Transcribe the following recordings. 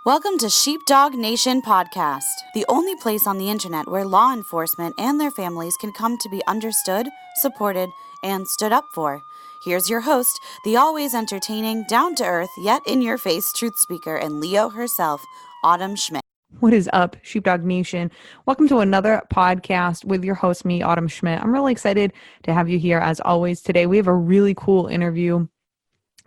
Welcome to Sheepdog Nation Podcast, the only place on the internet where law enforcement and their families can come to be understood, supported, and stood up for. Here's your host, the always entertaining, down-to-earth, yet in-your-face truth speaker and Leo herself, Autumn Schmidt. What is up, Sheepdog Nation? Welcome to another podcast with your host, me, Autumn Schmidt. I'm really excited to have you here as always. Today, we have a really cool interview.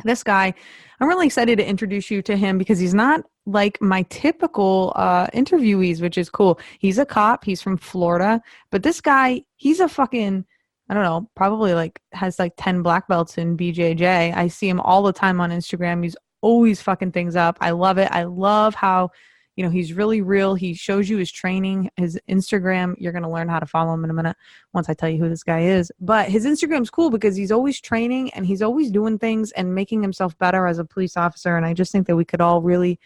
This guy, I'm really excited to introduce you to him because he's not like my typical interviewees, which is cool. He's a cop. He's from Florida. But this guy, he's a fucking, I don't know, probably like has like 10 black belts in BJJ. I see him all the time on Instagram. He's always fucking things up. I love it. I love how, he's really real. He shows you his training, his Instagram. You're going to learn how to follow him in a minute once I tell you who this guy is. But his Instagram's cool because he's always training and he's always doing things and making himself better as a police officer. And I just think that we could all really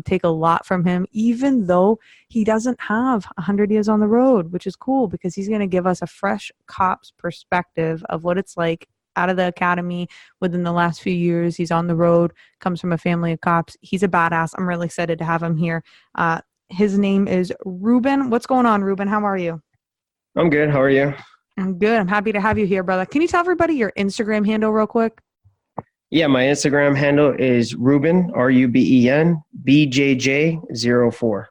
take a lot from him, even though he doesn't have 100 years on the road, which is cool because he's going to give us a fresh cop's perspective of what it's like out of the academy within the last few years. He's on the road, comes from a family of cops. He's a badass. I'm really excited to have him here. His name is Ruben. What's going on, Ruben? How are you? I'm good. How are you? I'm good. I'm happy to have you here, brother. Can you tell everybody your Instagram handle real quick? Yeah, my Instagram handle is Ruben, RUBEN, BJJ04.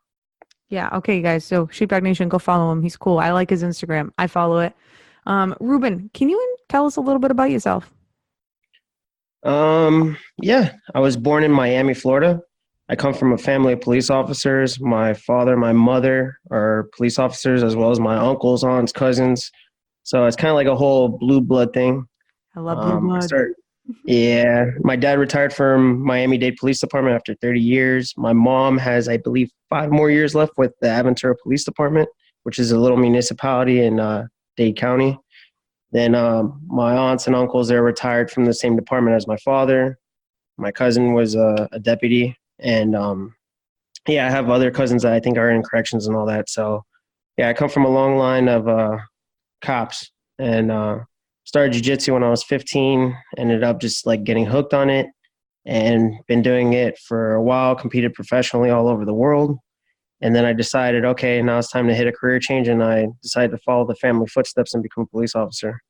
Yeah. Okay, guys. So Sheepdog Nation, go follow him. He's cool. I like his Instagram. I follow it. Ruben, can you tell us a little bit about yourself? Yeah, I was born in Miami, Florida. I come from a family of police officers. My father, my mother are police officers, as well as my uncles, aunts, cousins. So it's kind of like a whole blue blood thing. I love blue blood. Yeah, my dad retired from Miami-Dade Police Department after 30 years. My mom has, I believe, 5 more years left with the Aventura Police Department, which is a little municipality in Dade County. Then my aunts and uncles, they're retired from the same department as my father. My cousin was a deputy. And I have other cousins that I think are in corrections and all that. So, yeah, I come from a long line of cops and started jiu-jitsu when I was 15, ended up just like getting hooked on it and been doing it for a while, competed professionally all over the world. And then I decided, okay, now it's time to hit a career change, and I decided to follow the family footsteps and become a police officer.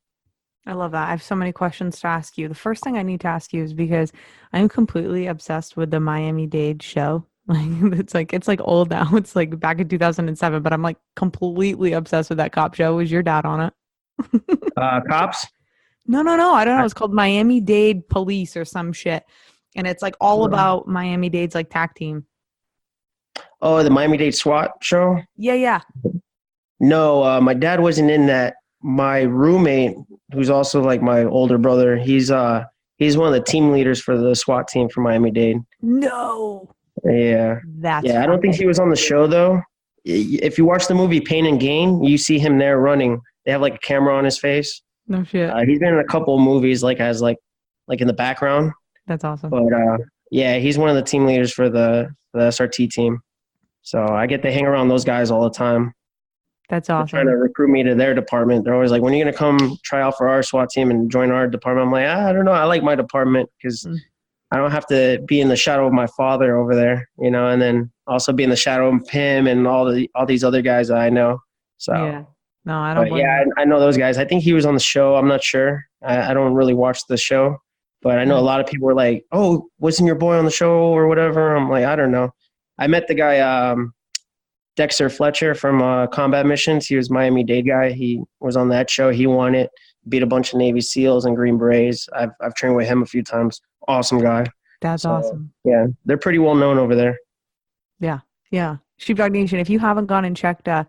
I love that. I have so many questions to ask you. The first thing I need to ask you is because I'm completely obsessed with the Miami-Dade show. It's like old now. It's like back in 2007, but I'm like completely obsessed with that cop show. Was your dad on it? Cops? No. I don't know. It's called Miami-Dade Police or some shit. And it's like all about Miami-Dade's like tag team. Oh, the Miami-Dade SWAT show? Yeah. No, my dad wasn't in that. My roommate, who's also like my older brother, he's one of the team leaders for the SWAT team for Miami-Dade. No. Yeah. I don't think he was on the show though. If you watch the movie Pain and Gain, you see him there running. They have like a camera on his face. No shit. He's been in a couple of movies like as like in the background. That's awesome. But he's one of the team leaders for the SRT team. So I get to hang around those guys all the time. That's awesome. They're trying to recruit me to their department. They're always like, when are you going to come try out for our SWAT team and join our department? I'm like, I don't know. I like my department because I don't have to be in the shadow of my father over there, and then also be in the shadow of him and all these other guys that I know. So, yeah. No, I don't. I know those guys. I think he was on the show. I'm not sure. I don't really watch the show, but I know a lot of people were like, oh, wasn't your boy on the show or whatever? I'm like, I don't know. I met the guy, Dexter Fletcher from Combat Missions. He was Miami-Dade guy. He was on that show. He won it, beat a bunch of Navy SEALs and Green Berets. I've trained with him a few times. Awesome guy. That's awesome. Yeah, they're pretty well known over there. Yeah. Sheepdog Nation, if you haven't gone and check that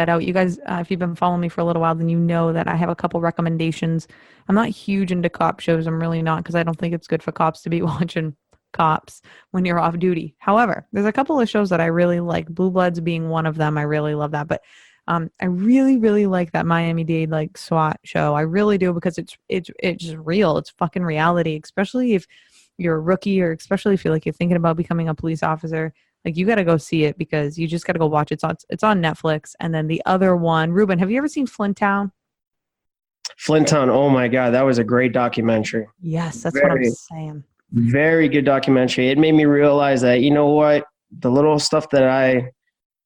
out, you guys, if you've been following me for a little while, then you know that I have a couple recommendations. I'm not huge into cop shows. I'm really not, because I don't think it's good for cops to be watching cops when you're off duty. However, there's a couple of shows that I really like, Bluebloods being one of them. I really love that. But I really, really like that Miami-Dade like SWAT show. I really do, because it's just real. It's fucking reality, especially if you're a rookie, or especially if you're thinking about becoming a police officer. Like, you got to go see it, because you just got to go watch it. It's on Netflix. And then the other one, Ruben, have you ever seen Flint Town? Flint Town, oh my God, that was a great documentary. Yes, that's what I'm saying. Very good documentary. It made me realize that, you know what, the little stuff that I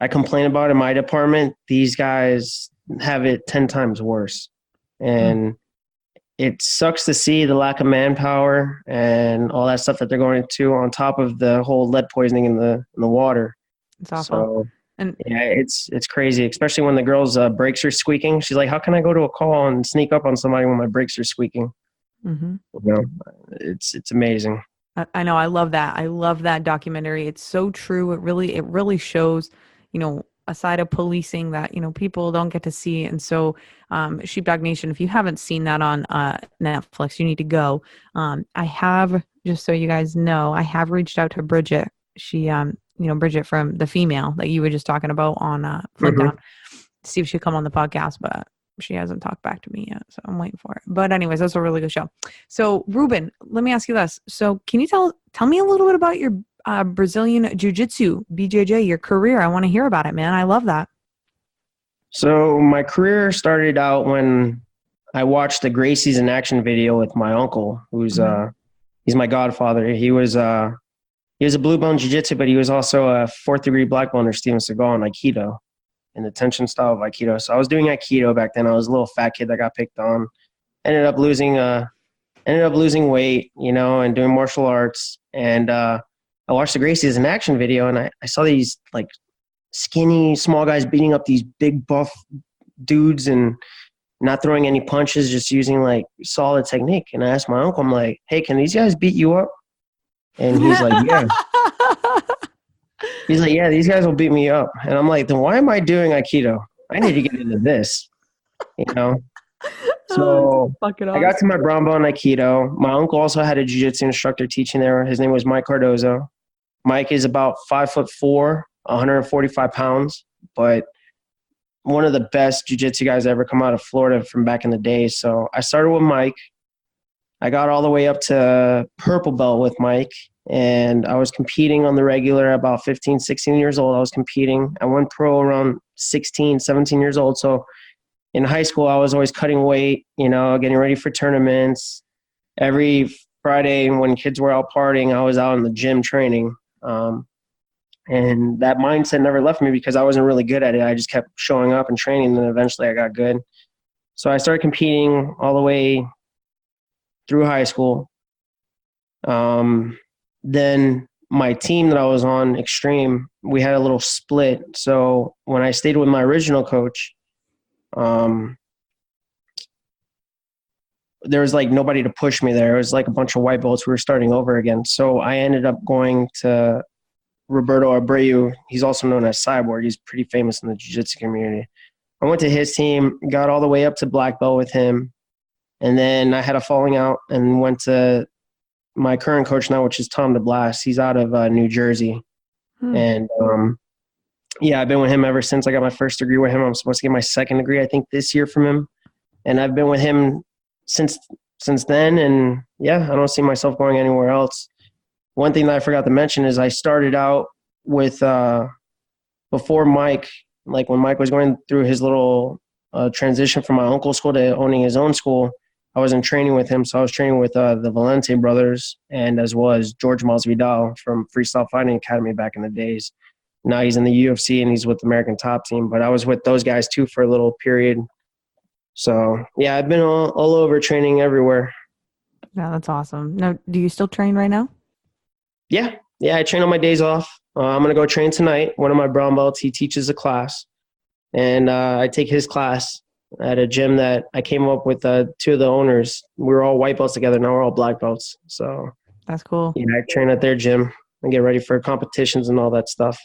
complain about in my department, these guys have it 10 times worse. And it sucks to see the lack of manpower and all that stuff that they're going to, on top of the whole lead poisoning in the water. It's awful. So And yeah, it's crazy, especially when the girl's brakes are squeaking. She's like, how can I go to a call and sneak up on somebody when my brakes are squeaking? You know, it's amazing. I know. I love that. I love that documentary. It's so true. It really shows, a side of policing that, people don't get to see. And so, Sheepdog Nation, if you haven't seen that on Netflix, you need to go. I have, just so you guys know, I have reached out to Bridget. She, Bridget from the female that you were just talking about on Flintdown, to see if she'd come on the podcast, but she hasn't talked back to me yet, so I'm waiting for it. But anyways, that's a really good show. So Ruben, let me ask you this. So can you tell me a little bit about your Brazilian Jiu-Jitsu, BJJ, your career? I want to hear about it, man. I love that. So my career started out when I watched the Gracie's in Action video with my uncle, who's he's my godfather. He was a blue belt in jiu-jitsu, but he was also a 4th degree black belt under Steven Seagal in Aikido, in the tension style of Aikido. So I was doing Aikido back then. I was a little fat kid that got picked on. Ended up losing weight, and doing martial arts. And I watched the Gracie's in Action video, and I saw these like skinny, small guys beating up these big buff dudes and not throwing any punches, just using like solid technique. And I asked my uncle, I'm like, hey, can these guys beat you up? And he's like, yeah. He's like, yeah, these guys will beat me up. And I'm like, then why am I doing Aikido? I need to get into this, So I got to my brown belt in Aikido. My uncle also had a jiu-jitsu instructor teaching there. His name was Mike Cardozo. Mike is about 5'4", 145 pounds, but one of the best jiu-jitsu guys ever come out of Florida from back in the day. So I started with Mike. I got all the way up to purple belt with Mike, and I was competing on the regular about 15, 16 years old. I was competing. I went pro around 16, 17 years old. So in high school, I was always cutting weight, getting ready for tournaments. Every Friday when kids were out partying, I was out in the gym training. And that mindset never left me because I wasn't really good at it. I just kept showing up and training, and then eventually I got good. So I started competing all the way through high school. Then my team that I was on, Extreme, we had a little split. So when I stayed with my original coach, there was like nobody to push me there. It was like a bunch of white belts who were starting over again. So I ended up going to Roberto Abreu. He's also known as Cyborg. He's pretty famous in the jiu-jitsu community. I went to his team, got all the way up to black belt with him. And then I had a falling out and went to my current coach now, which is Tom DeBlas. He's out of New Jersey. And I've been with him ever since I got my first degree with him. I'm supposed to get my second degree, I think, this year from him. And I've been with him since then. And I don't see myself going anywhere else. One thing that I forgot to mention is I started out with, before Mike, like when Mike was going through his little transition from my uncle's school to owning his own school, I was in training with him. So I was training with the Valente brothers, and as well as George Masvidal from Freestyle Fighting Academy back in the days. Now he's in the UFC and he's with the American Top Team, but I was with those guys too for a little period. So I've been all over, training everywhere. Yeah, that's awesome. Now, do you still train right now? Yeah, I train on my days off. I'm going to go train tonight. One of my brown belts, he teaches a class, and I take his class at a gym that I came up with two of the owners. We were all white belts together. Now we're all black belts. So that's cool. I train at their gym and get ready for competitions and all that stuff.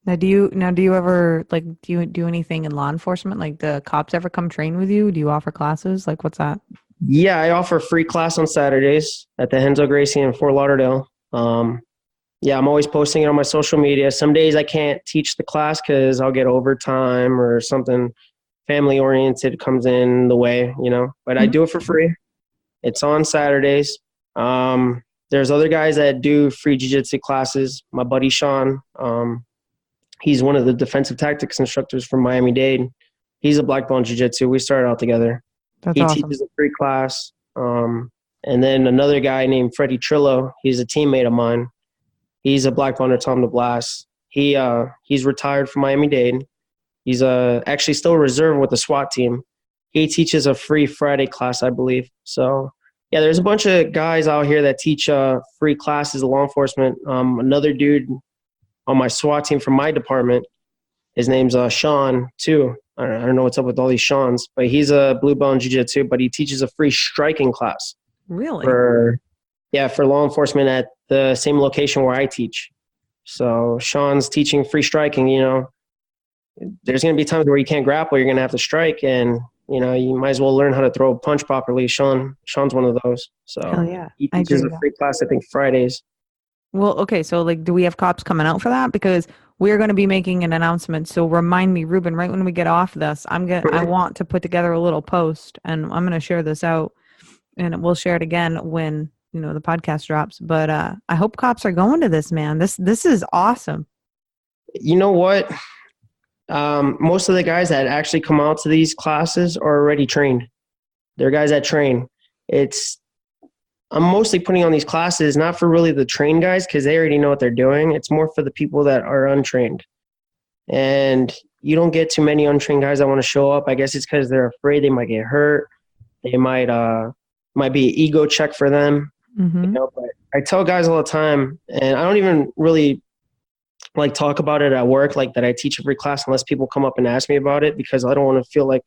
Now, do you ever do you do anything in law enforcement? Like, the cops ever come train with you? Do you offer classes? Like, what's that? Yeah, I offer free class on Saturdays at the Henzo Gracie in Fort Lauderdale. I'm always posting it on my social media. Some days I can't teach the class because I'll get overtime or something family oriented comes in the way, but I do it for free. It's on Saturdays. There's other guys that do free jiu-jitsu classes. My buddy Sean, he's one of the defensive tactics instructors from Miami-Dade. He's a black belt in jiu-jitsu. We started out together. That's he awesome. Teaches a free class. And then another guy named Freddie Trillo, he's a teammate of mine. He's a black belt under Tom DeBlas. he's retired from Miami-Dade. He's actually still a reserve with the SWAT team. He teaches a free Friday class, I believe. So, yeah, there's a bunch of guys out here that teach free classes of law enforcement. Another dude on my SWAT team from my department, his name's Sean, too. I don't know what's up with all these Seans, but he's a blue belt in jiu-jitsu, but he teaches a free striking class. Really? For law enforcement at the same location where I teach. So Sean's teaching free striking, there's going to be times where you can't grapple, you're going to have to strike, and you might as well learn how to throw a punch properly. Sean's one of those. So hell yeah. He teaches a free class, I think, Fridays. Well, okay, so do we have cops coming out for that? Because we're going to be making an announcement. So remind me, Ruben, right when we get off this, I want to put together a little post, and I'm going to share this out, and we'll share it again when the podcast drops. But I hope cops are going to this, man. This is awesome. You know what? Most of the guys that actually come out to these classes are already trained. They're guys that train. I'm mostly putting on these classes not for really the trained guys because they already know what they're doing. It's more for the people that are untrained. And you don't get too many untrained guys that want to show up. I guess it's because they're afraid they might get hurt. They might be an ego check for them. Mm-hmm. But I tell guys all the time, and I don't even really talk about it at work, that I teach every class unless people come up and ask me about it, because I don't want to feel like,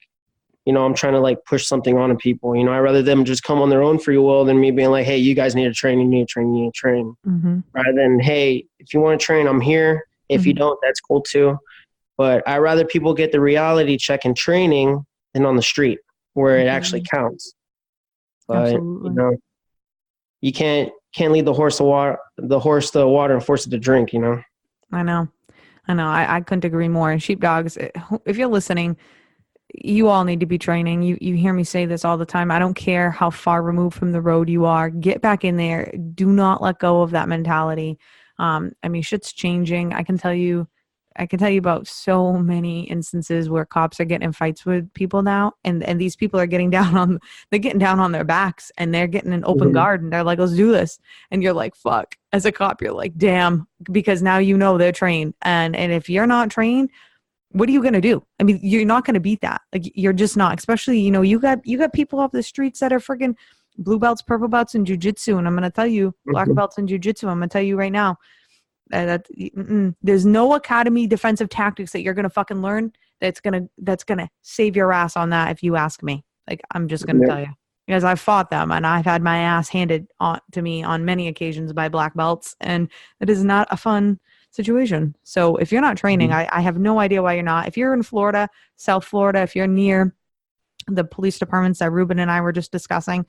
I'm trying to push something on people. I'd rather them just come on their own free will than me being like, hey, you guys need to train, you need to train, you need to train. Mm-hmm. Rather than, hey, if you want to train, I'm here. If you don't, that's cool too. But I'd rather people get the reality check in training than on the street where it actually counts. But, Absolutely. You can't lead the horse to water and force it to drink, I know. I couldn't agree more. And sheepdogs, if you're listening, you all need to be training. You hear me say this all the time. I don't care how far removed from the road you are. Get back in there. Do not let go of that mentality. Shit's changing. I can tell you about so many instances where cops are getting in fights with people now, and these people are getting down on their backs, and they're getting an open guard, and they're like, let's do this. And you're like, fuck. As a cop, you're like, damn, because now they're trained. And if you're not trained, what are you going to do? You're not going to beat that. You're just not, especially, you got people off the streets that are freaking blue belts, purple belts in jiu-jitsu. And I'm going to tell you, black belts in jiu-jitsu. I'm going to tell you right now, there's no academy defensive tactics that you're gonna fucking learn that's gonna save your ass on that, if you ask me. I'm just gonna tell you, because I've fought them and I've had my ass handed to me on many occasions by black belts, and it is not a fun situation. So if you're not training, I have no idea why you're not. If you're in Florida, South Florida, if you're near the police departments that Ruben and I were just discussing,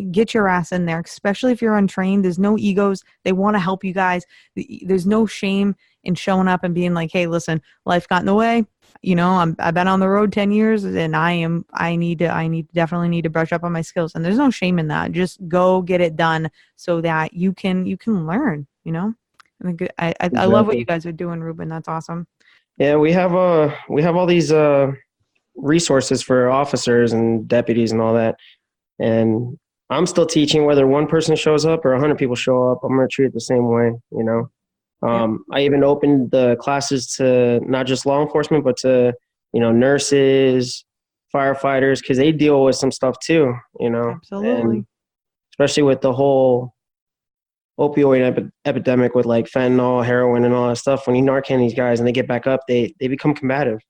get your ass in there, especially if you're untrained. There's no egos. They want to help you guys. There's no shame in showing up and being like, hey, listen, life got in the way. I've been on the road 10 years and I definitely need to brush up on my skills. And there's no shame in that. Just go get it done so that you can learn, I love what you guys are doing, Ruben. That's awesome. Yeah, we have all these resources for officers and deputies and all that, and I'm still teaching. Whether one person shows up or 100 people show up, I'm going to treat it the same way. I even opened the classes to not just law enforcement, but to nurses, firefighters, because they deal with some stuff too. Absolutely. And especially with the whole opioid epidemic with fentanyl, heroin, and all that stuff. When you Narcan these guys and they get back up, they become combative.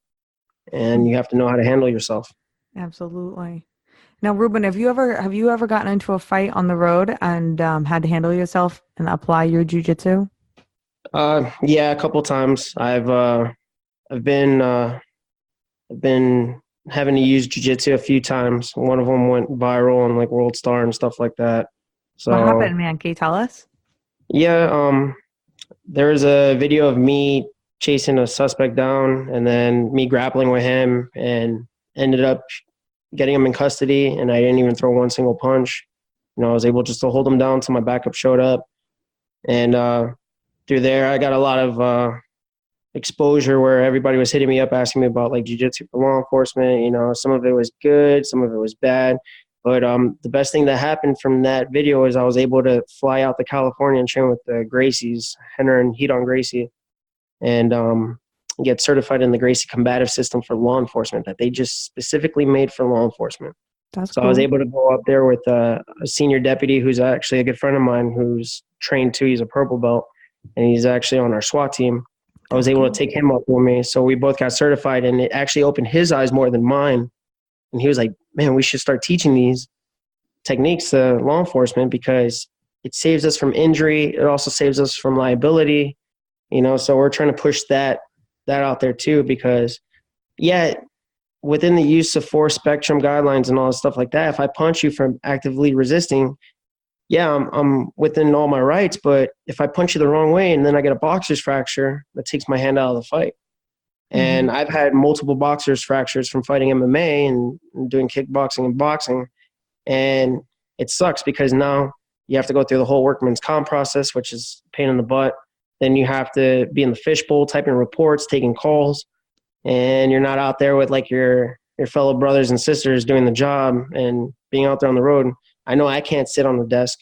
And you have to know how to handle yourself. Absolutely. Now, Ruben, have you ever gotten into a fight on the road and had to handle yourself and apply your jiu-jitsu? Yeah, a couple times. I've been having to use jiu-jitsu a few times. One of them went viral on World Star and stuff like that. So what happened, man? Can you tell us? Yeah, there was a video of me chasing a suspect down and then me grappling with him, and ended up getting him in custody, and I didn't even throw one single punch. I was able just to hold him down till my backup showed up. And through there, I got a lot of exposure where everybody was hitting me up asking me about jiu-jitsu for law enforcement. Some of it was good, some of it was bad. But the best thing that happened from that video is I was able to fly out to California and train with the Gracies, Henner and Hedon Gracie. and get certified in the Gracie combative system for law enforcement that they just specifically made for law enforcement. That's So cool. I was able to go up there with a senior deputy who's actually a good friend of mine who's trained too. He's a purple belt, and he's actually on our SWAT team. I was able to take him up with me. So we both got certified, and it actually opened his eyes more than mine. And he was like, man, we should start teaching these techniques to law enforcement because it saves us from injury. It also saves us from liability, so we're trying to push that out there too, because within the use of force spectrum guidelines and all this stuff like that, if I punch you for actively resisting, I'm within all my rights. But if I punch you the wrong way and then I get a boxer's fracture, that takes my hand out of the fight. And I've had multiple boxer's fractures from fighting MMA and doing kickboxing and boxing. And it sucks because now you have to go through the whole workman's comp process, which is a pain in the butt. Then you have to be in the fishbowl, typing reports, taking calls. And you're not out there with like your fellow brothers and sisters doing the job and being out there on the road. I know I can't sit on the desk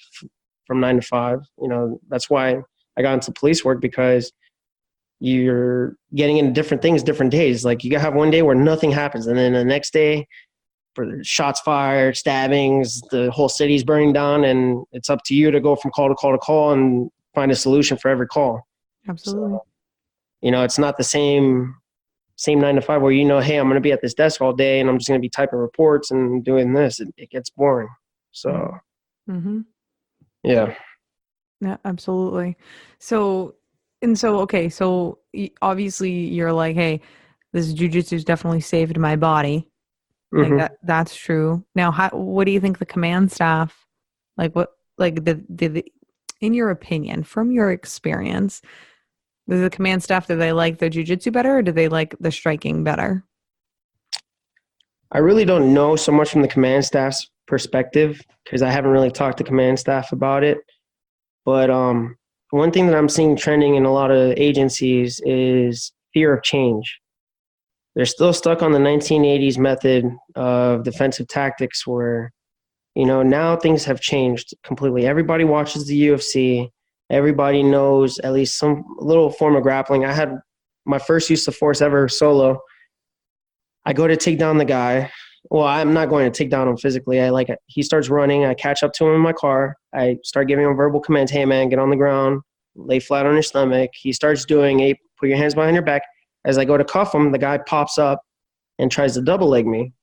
from 9 to 5. That's why I got into police work, because you're getting into different things, different days. Like you have one day where nothing happens. And then the next day, shots fired, stabbings, the whole city's burning down. And it's up to you to go from call to call to call and find a solution for every call. Absolutely. So, it's not the same 9 to 5 where, hey, I'm going to be at this desk all day and I'm just going to be typing reports and doing this. It gets boring. So, yeah. Yeah, absolutely. So obviously you're like, hey, this jujitsu's definitely saved my body. Like that's true. Now, what do you think the command staff, in your opinion, from your experience, does the command staff, do they like the jiu-jitsu better or do they like the striking better? I really don't know so much from the command staff's perspective because I haven't really talked to command staff about it. But one thing that I'm seeing trending in a lot of agencies is fear of change. They're still stuck on the 1980s method of defensive tactics where, now things have changed completely. Everybody watches the UFC. Everybody knows at least some little form of grappling. I had my first use of force ever solo. I go to take down the guy. Well, I'm not going to take down him physically. He starts running. I catch up to him in my car. I start giving him verbal commands. Hey, man, get on the ground. Lay flat on your stomach. He starts doing a put your hands behind your back. As I go to cuff him, the guy pops up and tries to double leg me.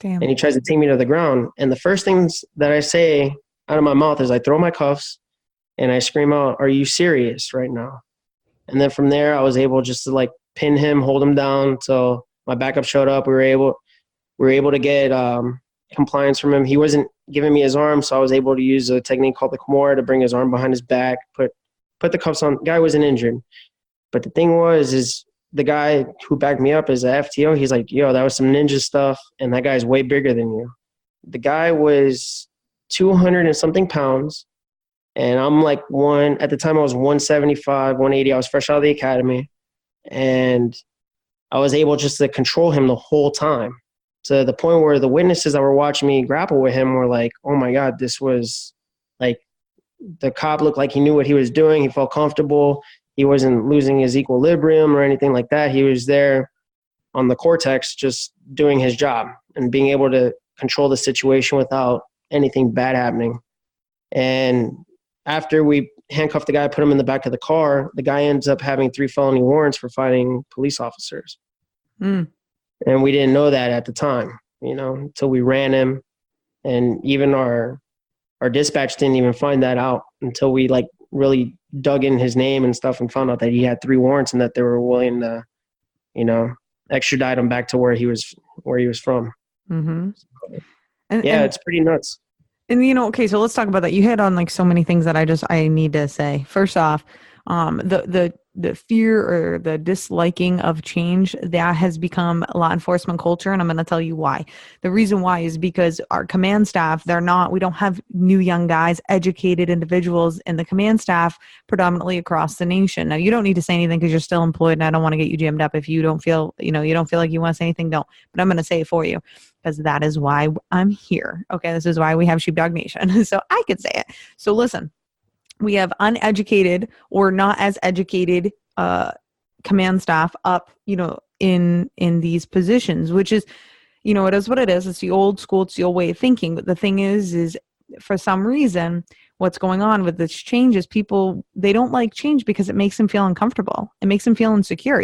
Damn. And he tries to take me to the ground. And the first things that I say out of my mouth is I throw my cuffs and I scream out, "Are you serious right now?" And then from there, I was able just to pin him, hold him down until my backup showed up. We were able to get compliance from him. He wasn't giving me his arm, so I was able to use a technique called the Kimura to bring his arm behind his back, put the cuffs on. The guy wasn't injured. But the thing is the guy who backed me up is a FTO. He's like, yo, that was some ninja stuff, and that guy's way bigger than you. The guy was 200 and something pounds, and I'm at the time I was 175, 180. I was fresh out of the academy, and I was able just to control him the whole time to the point where the witnesses that were watching me grapple with him were like, oh my God, this was the cop looked like he knew what he was doing. He felt comfortable. He wasn't losing his equilibrium or anything like that. He was there on the cortex just doing his job and being able to control the situation without anything bad happening. And after we handcuffed the guy, put him in the back of the car, the guy ends up having 3 felony warrants for fighting police officers. And we didn't know that at the time, until we ran him. And even our dispatch didn't even find that out until we really dug in his name and stuff and found out that he had 3 warrants and that they were willing to, extradite him back to where he was from. Mm-hmm. It's pretty nuts. And okay, so let's talk about that. You hit on so many things that I need to say. First off, the fear or the disliking of change, that has become law enforcement culture, and I'm going to tell you why. The reason why is because our command staff, we don't have new young guys, educated individuals in the command staff predominantly across the nation. Now, you don't need to say anything because you're still employed, and I don't want to get you jammed up. If you don't feel, you don't feel like you want to say anything, don't. But I'm going to say it for you because that is why I'm here. Okay, this is why we have Sheepdog Nation. So I could say it. So listen. We have uneducated or not as educated command staff up, in these positions, which is, it is what it is. It's the old school, it's the old way of thinking. But the thing is for some reason, what's going on with this change is people, they don't like change because it makes them feel uncomfortable. It makes them feel insecure.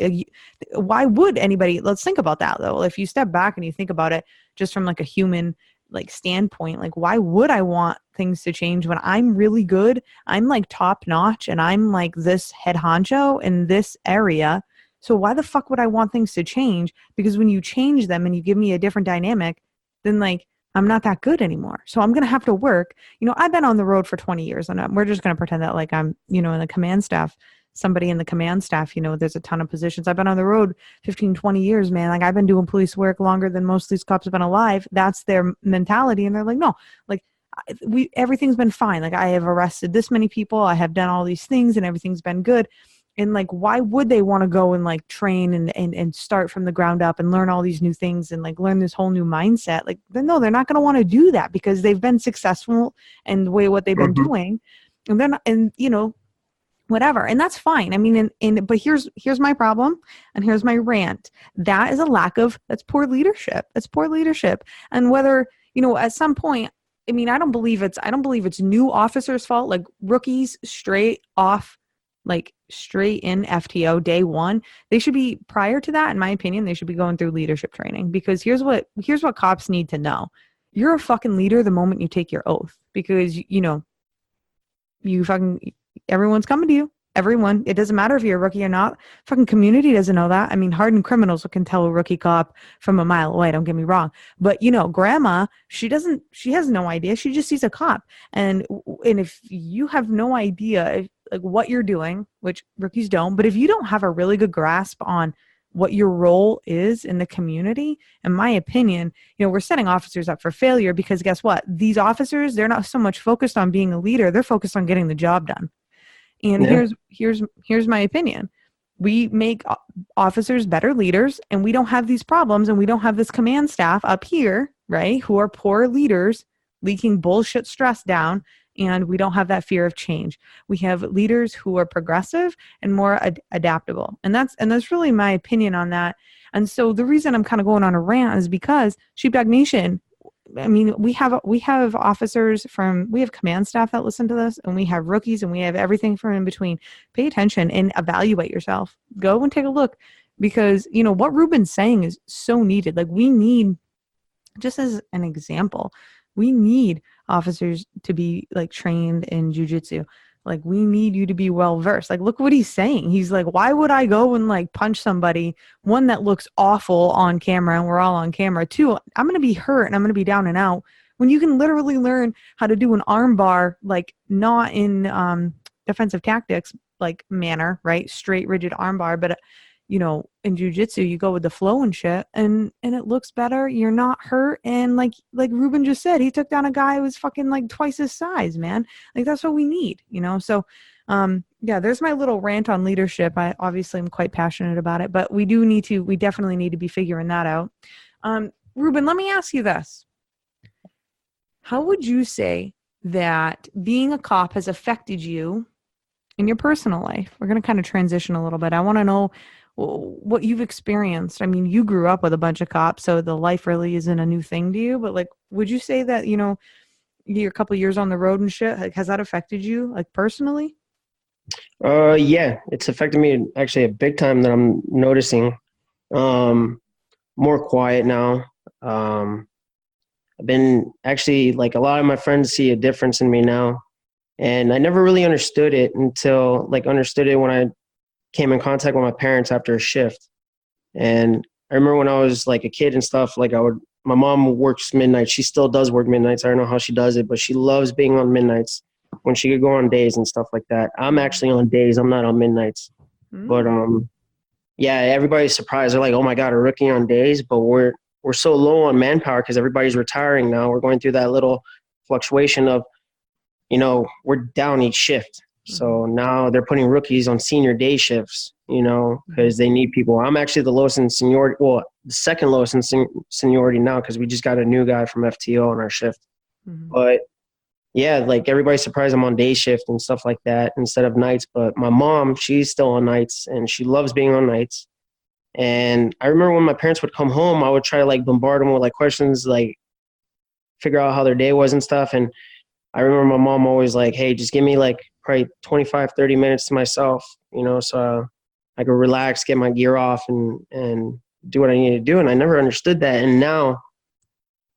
Why would anybody, let's think about that though. If you step back and you think about it just from like a human standpoint, why would I want things to change when I'm really good? I'm top notch and I'm this head honcho in this area. So why the fuck would I want things to change? Because when you change them and you give me a different dynamic, then I'm not that good anymore. So I'm going to have to work. I've been on the road for 20 years and we're just going to pretend that I'm, in the command staff, somebody in the command staff, there's a ton of positions. I've been on the road 15, 20 years, man. I've been doing police work longer than most of these cops have been alive. That's their mentality. And they're no, everything's been fine. I have arrested this many people. I have done all these things and everything's been good. And why would they want to go and train and start from the ground up and learn all these new things and learn this whole new mindset? No, they're not going to want to do that because they've been successful in the way what they've been doing. And then, whatever. And that's fine. I mean, but here's my problem and here's my rant. That is that's poor leadership. It's poor leadership. And whether, at some point, I mean, I don't believe it's new officers' fault, rookies straight in FTO day one. They should be, prior to that, in my opinion, they should be going through leadership training, because here's what cops need to know. You're a fucking leader the moment you take your oath, because everyone's coming to you. Everyone. It doesn't matter if you're a rookie or not. Fucking community doesn't know that. I mean, hardened criminals can tell a rookie cop from a mile away, don't get me wrong. But grandma, she has no idea. She just sees a cop. And if you have no idea what you're doing, which rookies don't, but if you don't have a really good grasp on what your role is in the community, in my opinion, we're setting officers up for failure, because guess what? These officers, they're not so much focused on being a leader. They're focused on getting the job done. And here's my opinion. We make officers better leaders, and we don't have these problems, and we don't have this command staff up here, right, who are poor leaders leaking bullshit stress down, and we don't have that fear of change. We have leaders who are progressive and more adaptable. And that's really my opinion on that. And so the reason I'm kind of going on a rant is because Sheepdog Nation, I mean, we have officers we have command staff that listen to this, and we have rookies, and we have everything from in between. Pay attention and evaluate yourself. Go and take a look, because, what Ruben's saying is so needed. We need, just as an example, we need officers to be trained in jiu-jitsu. We need you to be well-versed. Look what he's saying. He's why would I go and punch somebody? One, that looks awful on camera, and we're all on camera. Two, I'm going to be hurt and I'm going to be down and out, when you can literally learn how to do an arm bar, not in defensive tactics, manner, right? Straight, rigid arm bar. But, in jiu-jitsu, you go with the flow and shit, and it looks better. You're not hurt. And like Ruben just said, he took down a guy who was fucking twice his size, man. That's what we need, So, there's my little rant on leadership. I obviously am quite passionate about it, but we definitely need to be figuring that out. Ruben, let me ask you this. How would you say that being a cop has affected you in your personal life? We're going to kind of transition a little bit. I want to know what you've experienced. I mean, you grew up with a bunch of cops, so the life really isn't a new thing to you, but would you say that, you're a couple of years on the road and shit, has that affected you personally? Yeah, it's affected me actually a big time, that I'm noticing. More quiet now. I've been actually, a lot of my friends see a difference in me now, and I never really understood it until understood it when I came in contact with my parents after a shift. And I remember when I was a kid and stuff, my mom works midnight. She still does work midnights. I don't know how she does it, but she loves being on midnights when she could go on days and stuff like that. I'm actually on days. I'm not on midnights. But everybody's surprised. They're like, oh my God, a rookie on days. But we're so low on manpower because everybody's retiring now. We're going through that little fluctuation of, we're down each shift. So now they're putting rookies on senior day shifts, because they need people. I'm actually the lowest in seniority. Well, the second lowest in seniority now, because we just got a new guy from FTO on our shift. But yeah, like everybody's surprised I'm on day shift and stuff like that instead of nights. But my mom, she's still on nights and she loves being on nights. And I remember when my parents would come home, I would try to like bombard them with like questions, like figure out how their day was and stuff. And I remember my mom always like, hey, just give me like probably 25, 30 minutes to myself, so I could relax, get my gear off and do what I need to do. And I never understood that. And now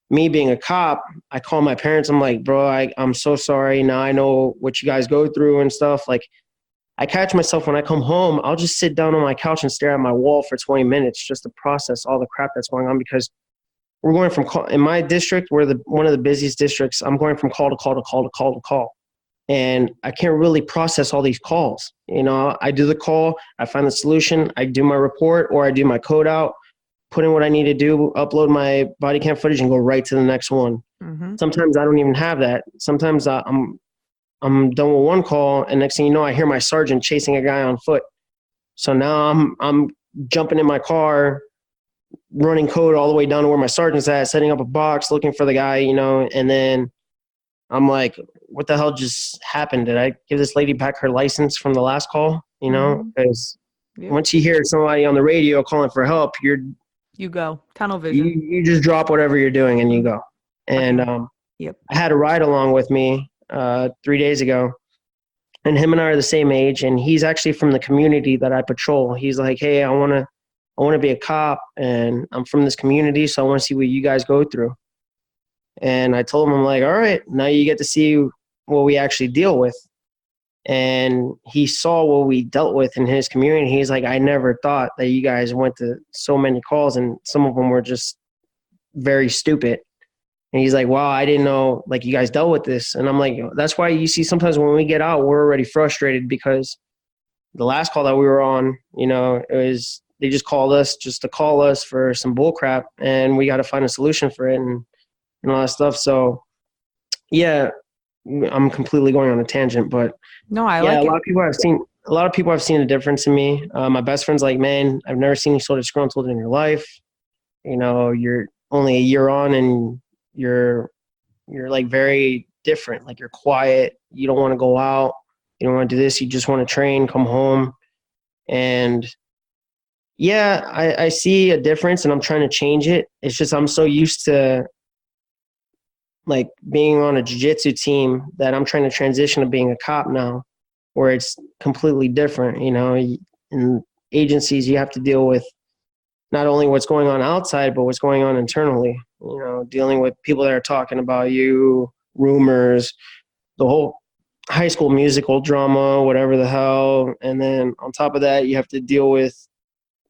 me being a cop, I call my parents. I'm like, bro, I'm so sorry. Now I know what you guys go through and stuff. Like, I catch myself when I come home, I'll just sit down on my couch and stare at my wall for 20 minutes just to process all the crap that's going on, because we're going from call, in my district, we're one of the busiest districts. I'm going from call to call to call to call to call. And I can't really process all these calls. I do the call, I find the solution, I do my report, or I do my code out, put in what I need to do, upload my body cam footage, and go right to the next one. Mm-hmm. Sometimes I don't even have that. Sometimes I'm done with one call, and next thing you know, I hear my sergeant chasing a guy on foot. So now I'm jumping in my car, running code all the way down to where my sergeant's at, setting up a box, looking for the guy, and then I'm like, what the hell just happened? Did I give this lady back her license from the last call? Because once you hear somebody on the radio calling for help, you go tunnel vision. You just drop whatever you're doing and you go. And I had a ride along with me 3 days ago, and him and I are the same age, and he's actually from the community that I patrol. He's like, hey, I want to be a cop, and I'm from this community, so I want to see what you guys go through. And I told him, I'm like, all right, now you get to see what we actually deal with. And he saw what we dealt with in his community. He's like, I never thought that you guys went to so many calls, and some of them were just very stupid. And he's like, wow, I didn't know like you guys dealt with this. And I'm like, that's why you see sometimes when we get out, we're already frustrated, because the last call that we were on, they just called us just to call us for some bull crap, and we got to find a solution for it and all that stuff. So yeah, I'm completely going on a tangent, but no, a lot of people have seen a difference in me. My best friend's like, man, I've never seen you so disgruntled in your life. You're only a year on and you're like very different. Like, you're quiet. You don't want to go out. You don't want to do this. You just want to train, come home. And yeah, I see a difference, and I'm trying to change it. It's just, I'm so used to like being on a jiu-jitsu team that I'm trying to transition to being a cop now, where it's completely different. In agencies, you have to deal with not only what's going on outside, but what's going on internally, dealing with people that are talking about you, rumors, the whole High School Musical drama, whatever the hell. And then on top of that, you have to deal with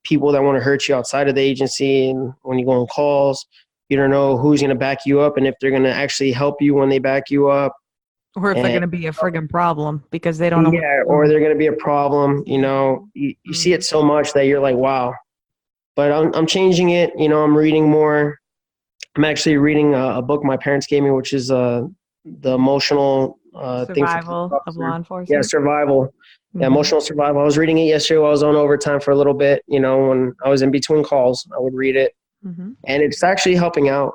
people that want to hurt you outside of the agency. And when you go on calls, you don't know who's going to back you up and if they're going to actually help you when they back you up. Or if they're going to be a friggin' problem because they don't know. Yeah, or they're going to be a problem. You see it so much that you're like, wow. But I'm changing it. I'm reading more. I'm actually reading a book my parents gave me, which is the emotional survival of law enforcement. Yeah, survival. Mm-hmm. Yeah, emotional survival. I was reading it yesterday while I was on overtime for a little bit. When I was in between calls, I would read it. Mm-hmm. And it's actually helping out,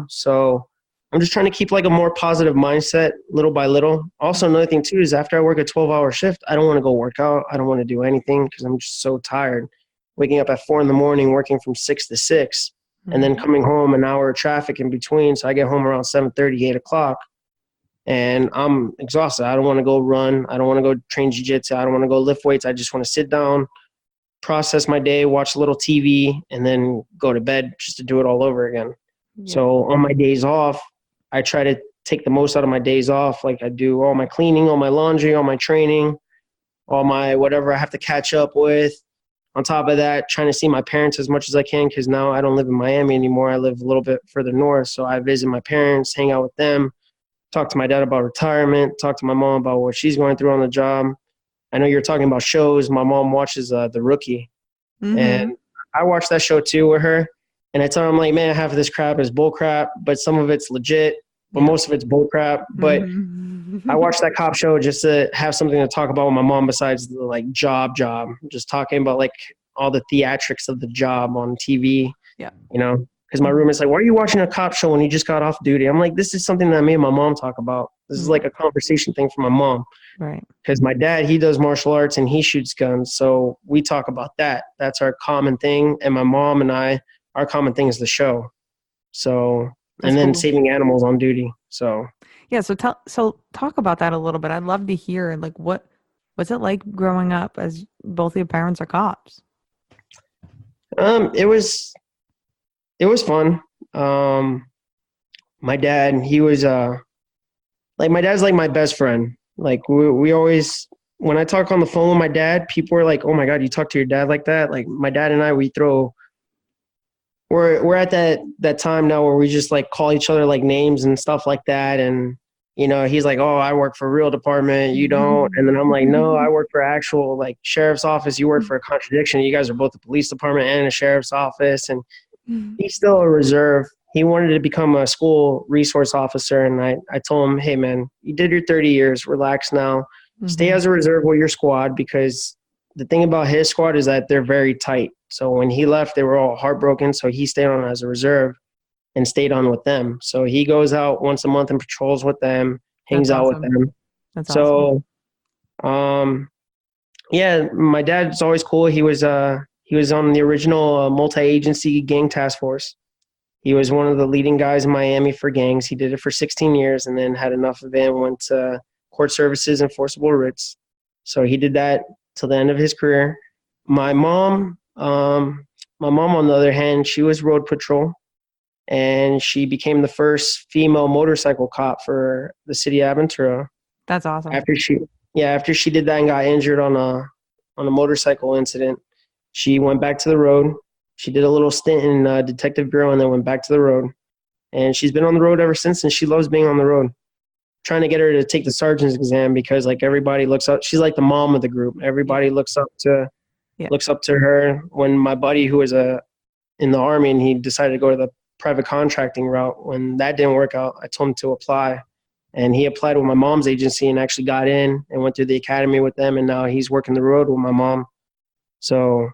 So I'm just trying to keep like a more positive mindset little by little. Also, another thing too is after I work a 12-hour shift, I don't want to go work out. I don't want to do anything because I'm just so tired. Waking up at 4 a.m, working from 6 to 6, and then coming home an hour of traffic in between. So I get home around 7:30, 8 o'clock, and I'm exhausted. I don't want to go run. I don't want to go train jiu-jitsu. I don't want to go lift weights. I just want to sit down, process my day, watch a little TV, and then go to bed just to do it all over again. Yeah. So on my days off, I try to take the most out of my days off. Like, I do all my cleaning, all my laundry, all my training, all my whatever I have to catch up with. On top of that, trying to see my parents as much as I can, because now I don't live in Miami anymore. I live a little bit further north. So I visit my parents, hang out with them, talk to my dad about retirement, talk to my mom about what she's going through on the job. I know you're talking about shows. My mom watches The Rookie. Mm-hmm. And I watch that show too with her. And I tell her, I'm like, man, half of this crap is bull crap, but some of it's legit, but most of it's bull crap. But I watch that cop show just to have something to talk about with my mom besides the like job, just talking about like all the theatrics of the job on TV. Yeah. Because my roommate's like, why are you watching a cop show when you just got off duty? I'm like, this is something that me and my mom talk about. This is like a conversation thing for my mom. Right. Because my dad, he does martial arts and he shoots guns. So we talk about that. That's our common thing. And my mom and I, our common thing is the show. So, That's and then cool. saving animals on duty. So, Yeah. So talk about that a little bit. I'd love to hear like what's it like growing up as both your parents are cops? it was fun. My dad, he was, like my dad's like my best friend. Like we always, when I talk on the phone with my dad, people are like, "Oh my God, you talk to your dad like that?" Like my dad and I, we're at that time now where we just like call each other like names and stuff like that. And he's like, "Oh, I work for a real department, you don't." And then I'm like, "No, I work for actual like sheriff's office. You work for a contradiction. You guys are both the police department and a sheriff's office." And he's still a reserve. He wanted to become a school resource officer. And I told him, "Hey, man, you did your 30 years. Relax now. Stay as a reserve with your squad," because the thing about his squad is that they're very tight. So when he left, they were all heartbroken. So he stayed on as a reserve and stayed on with them. So he goes out once a month and patrols with them, hangs That's out with awesome. them. That's awesome. So, yeah, my dad's always cool. He was on the original multi-agency gang task force. He was one of the leading guys in Miami for gangs. He did it for 16 years and then had enough of it and went to court services and forcible writs. So he did that till the end of his career. My mom, on the other hand, she was road patrol, and she became the first female motorcycle cop for the city of Aventura. That's awesome. After she did that and got injured on a motorcycle incident, she went back to the road. She did a little stint in Detective Bureau and then went back to the road. And she's been on the road ever since, and she loves being on the road. Trying to get her to take the sergeant's exam because like everybody looks up. She's like the mom of the group. Everybody looks up to her. When my buddy who was in the Army and he decided to go to the private contracting route, when that didn't work out, I told him to apply. And he applied with my mom's agency and actually got in and went through the academy with them. And now he's working the road with my mom. So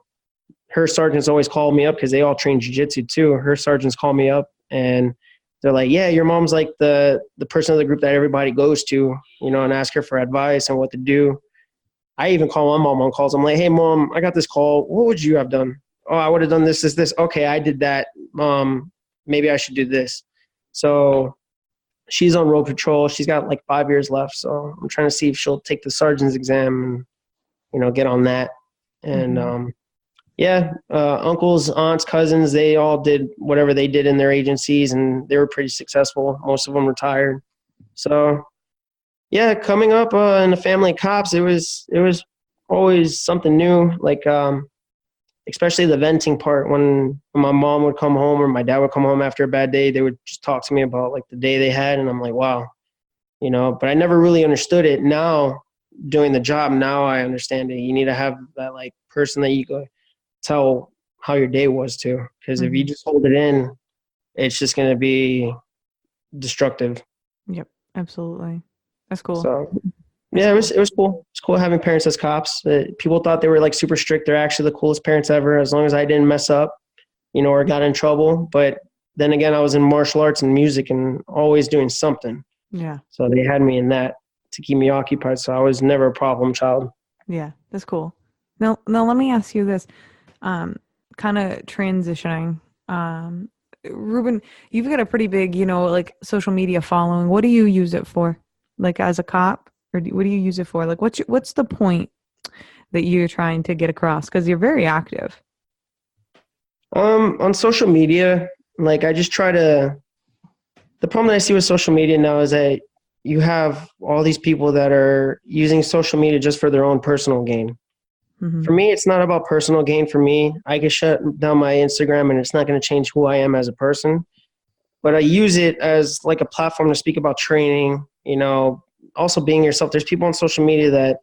her sergeants always call me up because they all train jiu-jitsu too. Her sergeants call me up and they're like, "Yeah, your mom's like the person of the group that everybody goes to, and ask her for advice and what to do." I even call my mom on calls. I'm like, "Hey, Mom, I got this call. What would you have done?" "Oh, I would have done this. Okay, I did that. Maybe I should do this." So she's on road patrol. She's got like 5 years left. So I'm trying to see if she'll take the sergeant's exam and, get on that. And, uncles, aunts, cousins, they all did whatever they did in their agencies and they were pretty successful. Most of them retired. So yeah, coming up in a family of cops, it was always something new. Like, especially the venting part when my mom would come home or my dad would come home after a bad day, they would just talk to me about like the day they had. And I'm like, wow, but I never really understood it. Now doing the job, now I understand it. You need to have that like person that you go tell how your day was to, because if you just hold it in, it's just going to be destructive. Yep. Absolutely. That's cool. So yeah, it was cool. It's cool having parents as cops. People thought they were like super strict. They're actually the coolest parents ever, as long as I didn't mess up, or got in trouble. But then again, I was in martial arts and music and always doing something. Yeah. So they had me in that to keep me occupied. So I was never a problem child. Yeah, that's cool. Now let me ask you this, kind of transitioning. Ruben, you've got a pretty big, like social media following. What do you use it for? Like as a cop, or what do you use it for? Like what's the point that you're trying to get across? Because you're very active. On social media, like I just try to. The problem that I see with social media now is that you have all these people that are using social media just for their own personal gain. Mm-hmm. For me, it's not about personal gain. For me, I can shut down my Instagram and it's not going to change who I am as a person. But I use it as like a platform to speak about training, also being yourself. There's people on social media that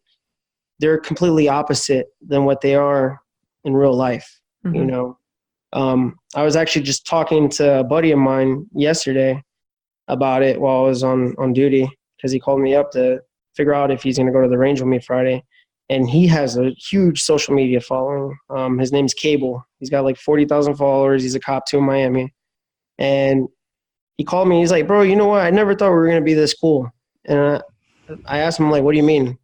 they're completely opposite than what they are in real life. Mm-hmm. I was actually just talking to a buddy of mine yesterday about it while I was on duty, because he called me up to figure out if he's going to go to the range with me Friday. And he has a huge social media following. His name's Cable. He's got like 40,000 followers. He's a cop too in Miami. And he called me. He's like, bro, you know what? I never thought we were going to be this cool. And I asked him, like, what do you mean?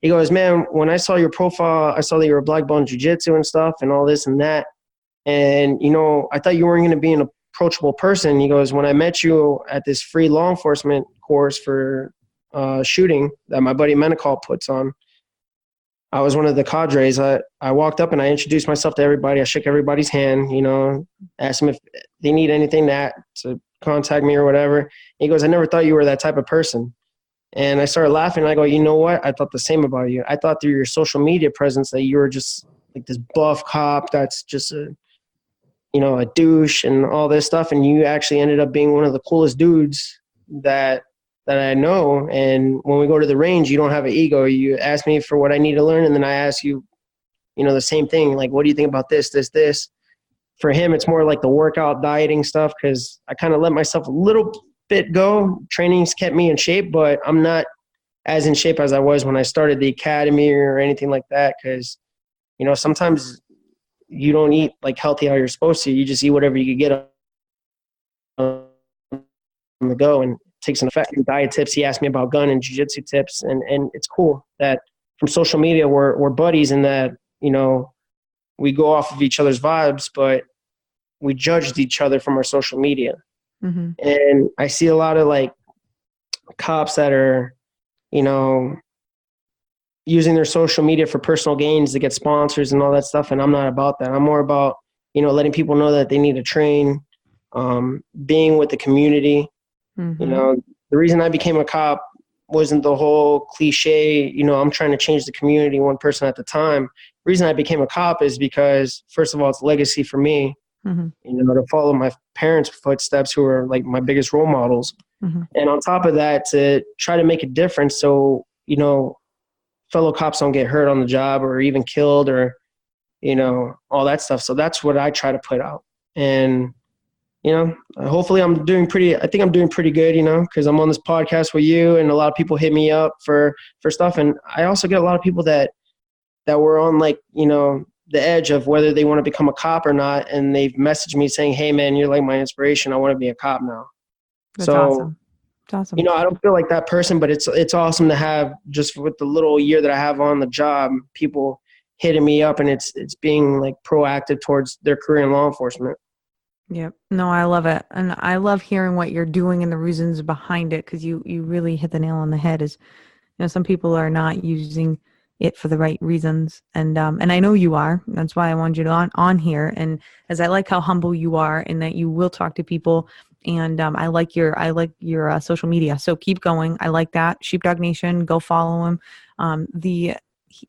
He goes, man, when I saw your profile, I saw that you were black belt in jiu-jitsu and stuff and all this and that. And, you know, I thought you weren't going to be an approachable person. He goes, when I met you at this free law enforcement course for shooting that my buddy Menacall puts on, I was one of the cadres. I walked up and I introduced myself to everybody. I shook everybody's hand, you know, asked them if they need anything to contact me or whatever. He goes, I never thought you were that type of person. And I started laughing. And I go, you know what? I thought the same about you. I thought through your social media presence that you were just like this buff cop that's just a douche and all this stuff. And you actually ended up being one of the coolest dudes that I know. And when we go to the range, you don't have an ego. You ask me for what I need to learn. And then I ask you, you know, the same thing. Like, what do you think about this? For him, it's more like the workout dieting stuff. Cause I kind of let myself a little bit go. Training's kept me in shape, but I'm not as in shape as I was when I started the academy or anything like that. Cause, you know, sometimes you don't eat like healthy how you're supposed to. You just eat whatever you could get on the go, and takes an effect. Diet tips. He asked me about gun and jiu-jitsu tips, and it's cool that from social media we're buddies, and that, you know, we go off of each other's vibes, but we judged each other from our social media. Mm-hmm. And I see a lot of like cops that are, you know, using their social media for personal gains to get sponsors and all that stuff. And I'm not about that. I'm more about, you know, letting people know that they need to train, being with the community. Mm-hmm. You know, the reason I became a cop wasn't the whole cliche, you know, I'm trying to change the community one person at a time. The reason I became a cop is because, first of all, it's legacy for me, mm-hmm. you know, to follow my parents' footsteps, who are like my biggest role models. Mm-hmm. And on top of that, to try to make a difference so, you know, fellow cops don't get hurt on the job or even killed or, you know, all that stuff. So that's what I try to put out. And, you know, hopefully I think I'm doing pretty good, you know, because I'm on this podcast with you, and a lot of people hit me up for stuff. And I also get a lot of people that were on, like, you know, the edge of whether they want to become a cop or not. And they've messaged me saying, hey man, you're like my inspiration. I want to be a cop now. That's awesome. It's awesome. You know, I don't feel like that person, but it's awesome to have, just with the little year that I have on the job, people hitting me up, and it's being like proactive towards their career in law enforcement. Yep. No, I love it. And I love hearing what you're doing and the reasons behind it, because you really hit the nail on the head. Is, you know, some people are not using it for the right reasons. And I know you are. That's why I wanted you to on here. And as I like how humble you are, and that you will talk to people. And I like your social media. So keep going. I like that. Sheepdog Nation, go follow him.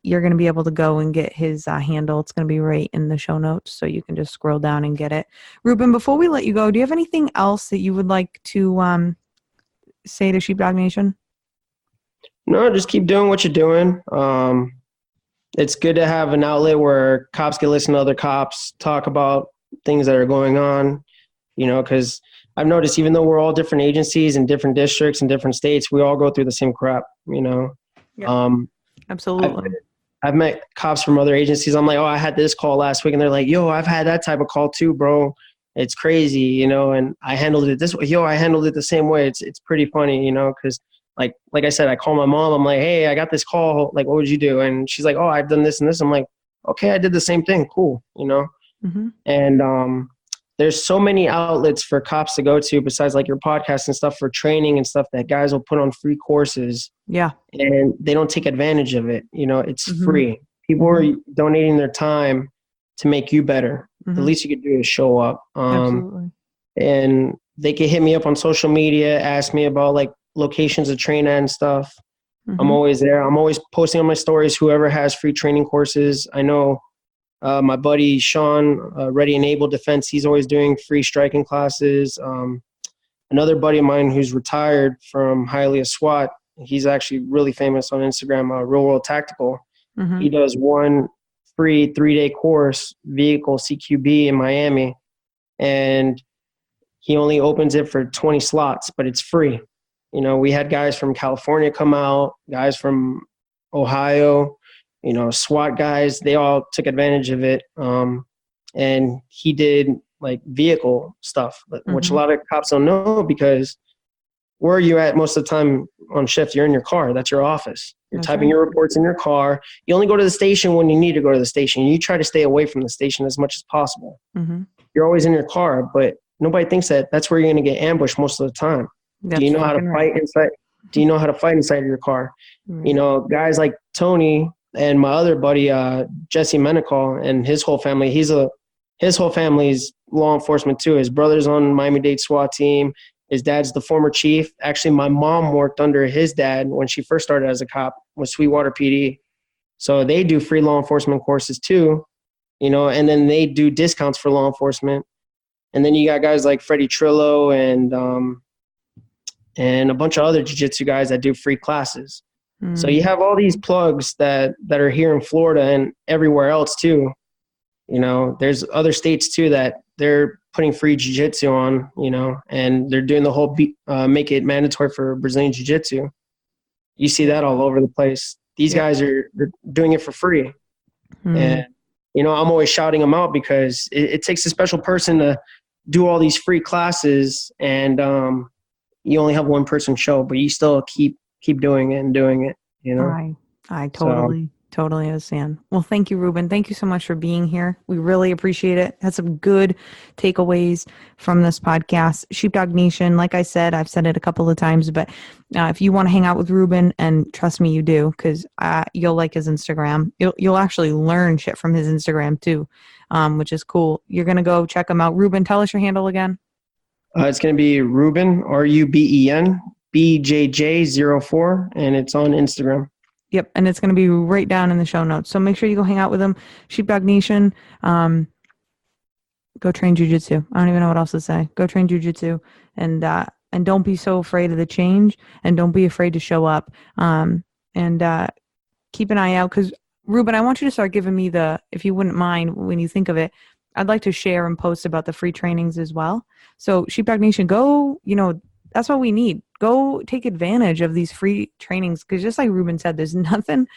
You're going to be able to go and get his handle. It's going to be right in the show notes, so you can just scroll down and get it. Ruben, before we let you go, do you have anything else that you would like to say to Sheepdog Nation? No, just keep doing what you're doing. It's good to have an outlet where cops can listen to other cops talk about things that are going on, you know, because I've noticed, even though we're all different agencies and different districts and different states, we all go through the same crap, you know. Yep. Absolutely. I've met cops from other agencies. I'm like, oh, I had this call last week. And they're like, yo, I've had that type of call too, bro. It's crazy, you know, and I handled it this way. Yo, I handled it the same way. It's pretty funny, you know, because like I said, I call my mom. I'm like, hey, I got this call. Like, what would you do? And she's like, oh, I've done this and this. I'm like, okay, I did the same thing. Cool, you know. Mm-hmm. And there's so many outlets for cops to go to besides like your podcast and stuff for training and stuff, that guys will put on free courses. Yeah. And they don't take advantage of it. You know, it's mm-hmm. free. People are donating their time to make you better. Mm-hmm. The least you could do is show up. Absolutely. And they can hit me up on social media, ask me about like locations to train at and stuff. Mm-hmm. I'm always there. I'm always posting on my stories, whoever has free training courses. I know my buddy Sean, Ready and Able Defense, he's always doing free striking classes. Another buddy of mine who's retired from Hialeah SWAT, he's actually really famous on Instagram, Real World Tactical. Mm-hmm. He does one free 3-day course, vehicle CQB in Miami, and he only opens it for 20 slots, but it's free. You know, we had guys from California come out, guys from Ohio, you know, SWAT guys, they all took advantage of it. And he did like vehicle stuff, which a Mm-hmm. lot of cops don't know, because where are you at most of the time on shift? You're in your car. That's your office. You're That's typing right. your reports in your car. You only go to the station when you need to go to the station. You try to stay away from the station as much as possible. Mm-hmm. You're always in your car, but nobody thinks that that's where you're going to get ambushed most of the time. Do you That's know how to fucking right. fight inside? Do you know how to fight inside of your car? Right. You know, guys like Tony and my other buddy, Jesse Menacall, and his whole family. His whole family's law enforcement too. His brother's on Miami-Dade SWAT team. His dad's the former chief. Actually, my mom worked under his dad when she first started as a cop with Sweetwater PD. So they do free law enforcement courses too, you know, and then they do discounts for law enforcement. And then you got guys like Freddie Trillo and a bunch of other jiu-jitsu guys that do free classes. So you have all these plugs that are here in Florida and everywhere else too. You know, there's other states too that they're putting free jiu-jitsu on, you know, and they're doing the whole make it mandatory for Brazilian jiu-jitsu. You see that all over the place. These guys they're doing it for free. And, you know, I'm always shouting them out because it takes a special person to do all these free classes, and you only have one person show, but you still keep doing it and doing it, you know? I totally understand. Well, thank you, Ruben. Thank you so much for being here. We really appreciate it. Had some good takeaways from this podcast. Sheepdog Nation, like I said, I've said it a couple of times, but if you want to hang out with Ruben, and trust me, you do, because you'll like his Instagram. You'll actually learn shit from his Instagram too, which is cool. You're going to go check him out. Ruben, tell us your handle again. It's going to be Ruben, RUBEN, BJJ04, and it's on Instagram. Yep, and it's going to be right down in the show notes. So make sure you go hang out with him. Sheepdog Nation, go train jiu-jitsu. I don't even know what else to say. Go train jiu-jitsu, and don't be so afraid of the change, and don't be afraid to show up. And keep an eye out, because Ruben, I want you to start giving me if you wouldn't mind, when you think of it, I'd like to share and post about the free trainings as well. So Sheepdog Nation, go, you know, that's what we need. Go take advantage of these free trainings, because just like Ruben said, there's nothing,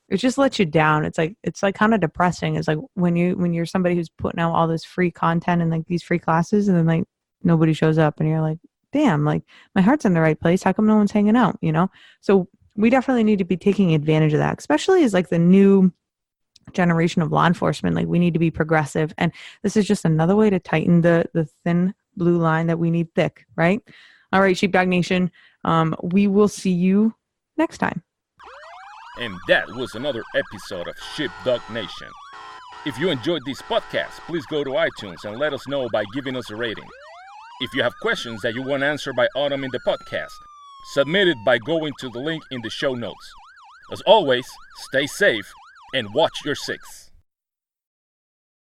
it just lets you down. It's like kind of depressing. It's like when you're somebody who's putting out all this free content and like these free classes, and then like nobody shows up, and you're like, damn, like my heart's in the right place. How come no one's hanging out, you know? So we definitely need to be taking advantage of that, especially as like the new generation of law enforcement. Like we need to be progressive, and this is just another way to tighten the thin blue line that we need thick, right? All right, Sheepdog Nation, we will see you next time. And that was another episode of Sheepdog Nation. If you enjoyed this podcast, please go to iTunes and let us know by giving us a rating. If you have questions that you want answered by Autumn in the podcast, submit it by going to the link in the show notes. As always, stay safe and watch your six.